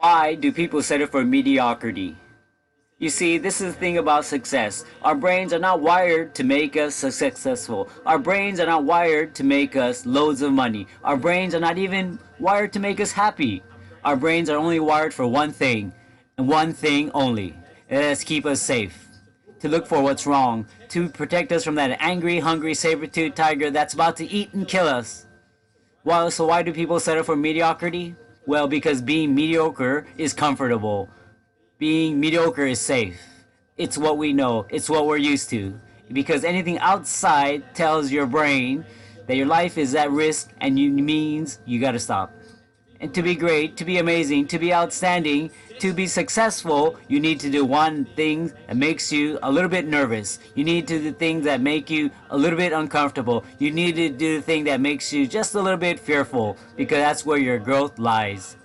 Why do people settle for mediocrity? You see, this is the thing about success. Our brains are not wired to make us successful. Our brains are not wired to make us loads of money. Our brains are not even wired to make us happy. Our brains are only wired for one thing, and one thing only. And that's keep us safe. To look for what's wrong. To protect us from that angry, hungry, saber-toothed tiger that's about to eat and kill us. Well, so why do people settle for mediocrity? Well, because being mediocre is comfortable. Being mediocre is safe. It's what we know. It's what we're used to. Because anything outside tells your brain that your life is at risk and means you gotta stop. And to be great, to be amazing, to be outstanding, to be successful, you need to do one thing that makes you a little bit nervous. You need to do things that make you a little bit uncomfortable. You need to do the thing that makes you just a little bit fearful, because that's where your growth lies.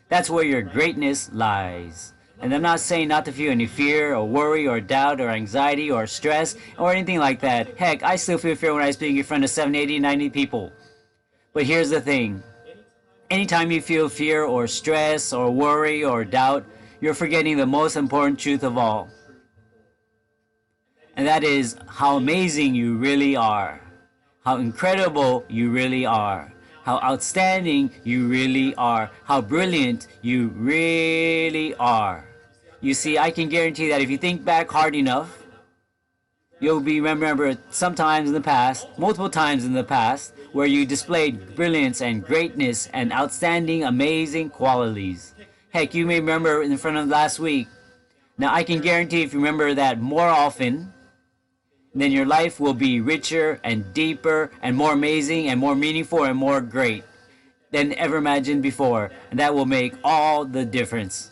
That's where your greatness lies. And I'm not saying not to feel any fear or worry or doubt or anxiety or stress or anything like that. Heck, I still feel fear when I speak in front of 70, 80, 90 people. But here's the thing. Anytime you feel fear or stress or worry or doubt, you're forgetting the most important truth of all. And that is how amazing you really are. How incredible you really are. How outstanding you really are. How brilliant you really are. You see, I can guarantee that if you think back hard enough, you'll be remembered sometimes in the past, multiple times in the past, where you displayed brilliance and greatness and outstanding, amazing qualities. Heck, you may remember in front of last week. Now, I can guarantee if you remember that more often, then your life will be richer and deeper and more amazing and more meaningful and more great than ever imagined before. And that will make all the difference.